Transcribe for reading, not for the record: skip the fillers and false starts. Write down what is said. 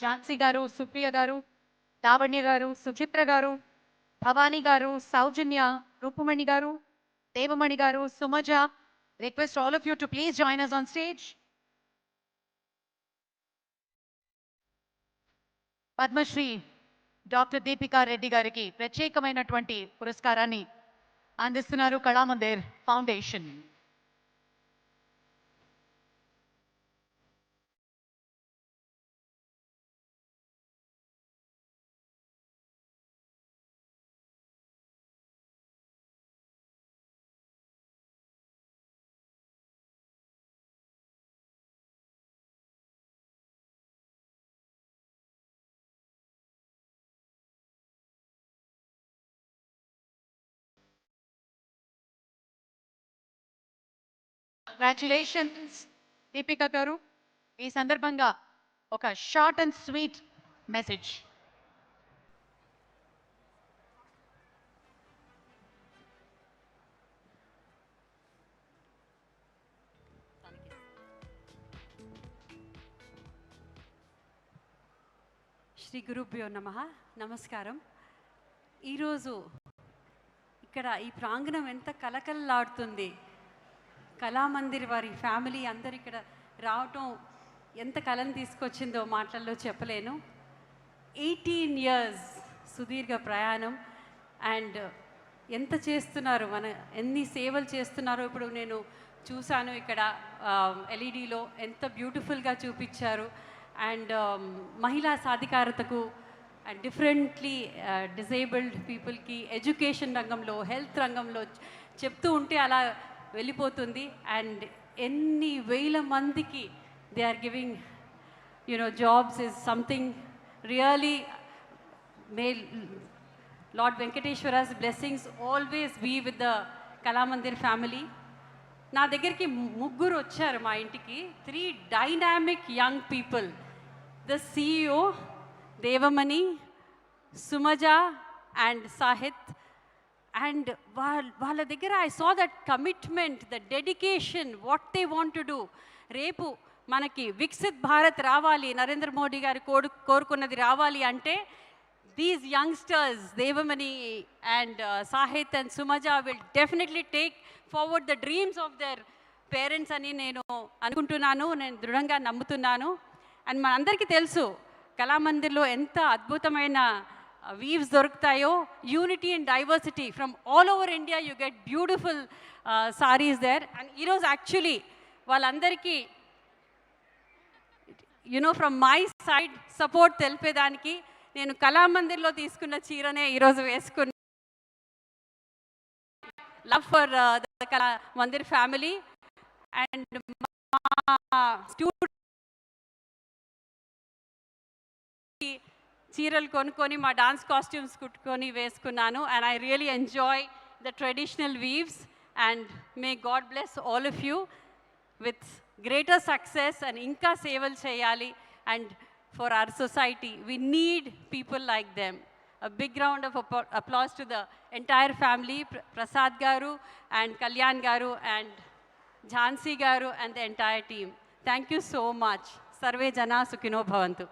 ఝాన్సీ గారు, సుప్రియ గారు, లావణ్య గారు, సుచిత్ర గారు, భవానీ గారు, సౌజన్య, రూపమణి గారు, దేవమణి గారు, సుమజ. Request all of you to please join us on stage. Padmashri doctor Deepika Reddy గారికి ప్రత్యేకమైనటువంటి పురస్కారాన్ని అందిస్తున్నారు కళామందిర్ ఫౌండేషన్. కంగ్రాచులేషన్స్ దీపిక గారు. ఈ సందర్భంగా ఒక short and sweet message. Shri గురుభ్యో నమః. నమస్కారం. ఈరోజు ఇక్కడ ఈ ప్రాంగణం ఎంత కలకలలాడుతుంది. కళామందిర్ వారి ఫ్యామిలీ అందరు ఇక్కడ రావటం ఎంత కళను తీసుకొచ్చిందో మాటల్లో చెప్పలేను. 18 years సుదీర్ఘ ప్రయాణం అండ్ ఎంత చేస్తున్నారు, ఎన్ని సేవలు చేస్తున్నారో ఇప్పుడు నేను చూశాను. ఇక్కడ ఎల్ఈడిలో ఎంత బ్యూటిఫుల్గా చూపించారు. అండ్ మహిళా సాధికారతకు అండ్ డిఫరెంట్లీ డిజేబుల్డ్ పీపుల్కి ఎడ్యుకేషన్ రంగంలో, హెల్త్ రంగంలో చెప్తూ ఉంటే అలా వెళ్ళిపోతుంది. అండ్ ఎన్ని వేల మందికి they are giving jobs is something really. May lord Venkateswara's blessings always be with the Kalamandir family. నా దగ్గరికి ముగ్గురు వచ్చారు మా ఇంటికి. 3 dynamic young people. The CEO Devamani, Sumaja and Sahith. And వాళ్ళ దగ్గర I saw that commitment, the dedication, what they want to do. రేపు మనకి వికసిత్ భారత్ రావాలి, నరేంద్ర మోడీ గారు కోరుకున్నది రావాలి అంటే these youngsters, Devamani and Sahit and Sumaja will definitely take forward the dreams of their parents అని నేను అనుకుంటున్నాను, నేను దృఢంగా నమ్ముతున్నాను. అండ్ మనందరికీ తెలుసు కళామందిర్లో ఎంత అద్భుతమైన వీవ్స్ దొరుకుతాయో. Unity and diversity from all over India, you get beautiful saris there. And ఈరోజు యాక్చువల్లీ వాళ్ళందరికీ ఫ్రమ్ మై సైడ్ సపోర్ట్ తెలిపేదానికి నేను కళామందిర్లో తీసుకున్న చీరనే ఈరోజు వేసుకున్న. Love for the Kalamandir family. And మా స్టూడెంట్ చీరలు కొనుక్కొని మా డాన్స్ కాస్ట్యూమ్స్ కుట్టుకొని వేసుకున్నాను. And I really enjoy the traditional weaves. And may God bless all of you with greater success. And ఇంకా సేవలు చేయాలి. And for our society, we need people like them. A big round of applause to the entire family, Prasad Garu and Kalyan Garu and Jhansi Garu and the entire team. Thank you so much. Sarve Jana Sukhino Bhavantu.